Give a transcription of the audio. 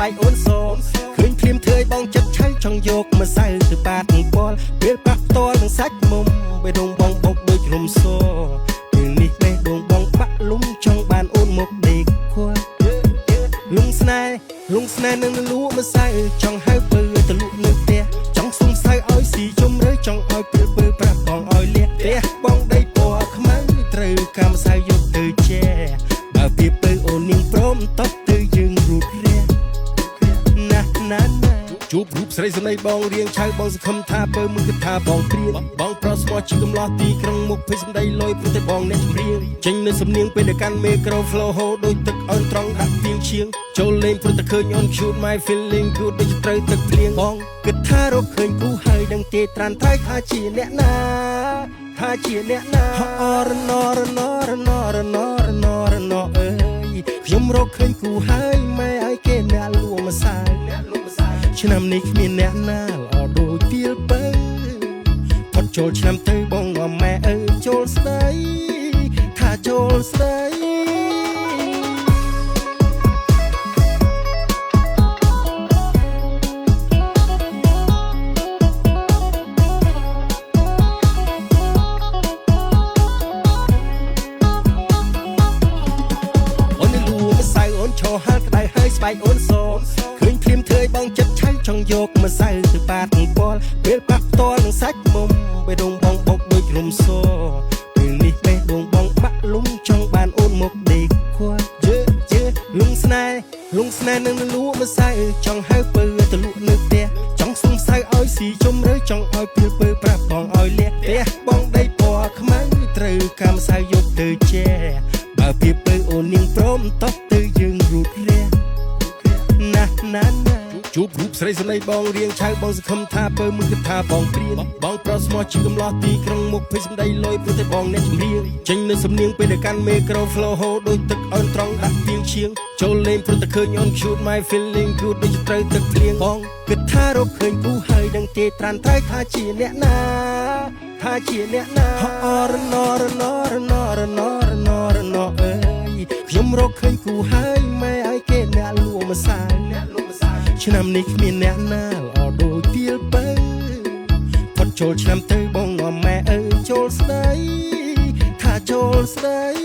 បែកអូនសឃើញភ្លាមធ្វើឲ្យបងចិត្តឆៅចង់យកមកសៅទៅបាតពលពេលប៉ះផ្ទាល់នឹងសាច់មុំបេះដូងបងបុកដូចរំសពេលនេះបេះដូងបងបាក់លុំចង់បានអូនមកដេកខួរលុងស្នេហ៍នឹងលក់មកសៅចង់ហៅពើទៅលក់នៅផ្ទះចង់សុំសៅឲ្យស៊ីជុំរើចង់ឲ្យពេលពើប្រាប់បងឲ្យលះផ្ទះបងដីពណ៌ខ្មៅត្រូវកម្មសៅយកទៅជែបើពីពើអូននាងព្រមតបទៅយើងរូតរះណាជួបរូបស្រីស្នេហ៍បងរៀងឆៅបងសង្ឃឹមថាពើมึงគិតថាបងព្រៀងបងប្រស្មោះជាកំឡោះទីក្រុងមុខភ័យសម្ដីលយព្រោះតែបងអ្នកចម្រៀងចេញនៅសំនៀងពេលដែលកាន់មេក្រូ flow ហូរដូចទឹកអើនត្រង់ដាក់ទៀងឈៀងចូលលេងព្រោះតែឃើញអូន shoot my feeling good ដូចត្រូវទឹកភ្លៀងបងគិតថារកឃើញគូហើយដឹងទេត្រានត្រៃថាជាអ្នកណាអរណអើយខ្ញុំរកឃើញគូហើយម៉ែឲ្យគេអ្នកលួមកសាយឆ្នាំនេះគ្មានអ្នកណាល្អដូចទៀលពៅផុតចូលឆ្នាំទៅបងនាំម៉ែអើចូលស្ដីថាចូលស្ដីអូនលួមកសៅអូនឈរហាល់ក្តៅហើយស្បែកអូនសឃើញភ្លាមធ្វើឲ្យបងចិត្តឆៅចង់យកមកសៅទៅបាតពលពេលប៉ះផ្ទាល់នឹងសាច់មុំបេះដូងបងបុកដូចរំសពេលនេះបេះដូងបងបាក់លុំចង់បានអូនមកដេកខួរលុងស្នេហ៍នឹងលក់មកសៅចង់ហៅពើទៅលក់នៅផ្ទះចង់សុំសៅឲ្យស៊ីជុំរើចង់ឲ្យពេលពើប្រាប់បងឲ្យលះផ្ទះបងដីពណ៌ខ្មៅត្រូវកម្មសៅយកទៅជែបើពីពើអូននាងព្រមតបទៅយើងរូតរះណាជួបរូបស្រីស្នេហ៍បងរៀងឆៅបងសង្ឃឹមថាពើมึงគិតថាបងព្រៀងបងប្រស្មោះជាកំឡោះទីក្រុងមុខភ័យសម្ដីលយព្រោះតែបងអ្នកចម្រៀងចេញនៅសំនៀងពេលដែលកាន់មេក្រូ flow ហូរដូចទឹកអើនត្រង់ដាក់ទៀងឈៀងចូលលេងព្រោះតែឃើញអូន shoot my feeling good ដូចត្រូវទឹកភ្លៀងបងគិតថារកឃើញគូហើយដឹងទេត្រានត្រៃថាជាអ្នកណាអរណអើយខ្ញុំរកឃើញគូហើយម៉ែឲ្យគេអ្នកលួមកសាយឆ្នាំនេះគ្មានអ្នកណាល្អដូចទៀលពៅផុតចូលឆ្នាំទៅបងនាំម៉ែអើចូលស្ដីថាចូលស្ដី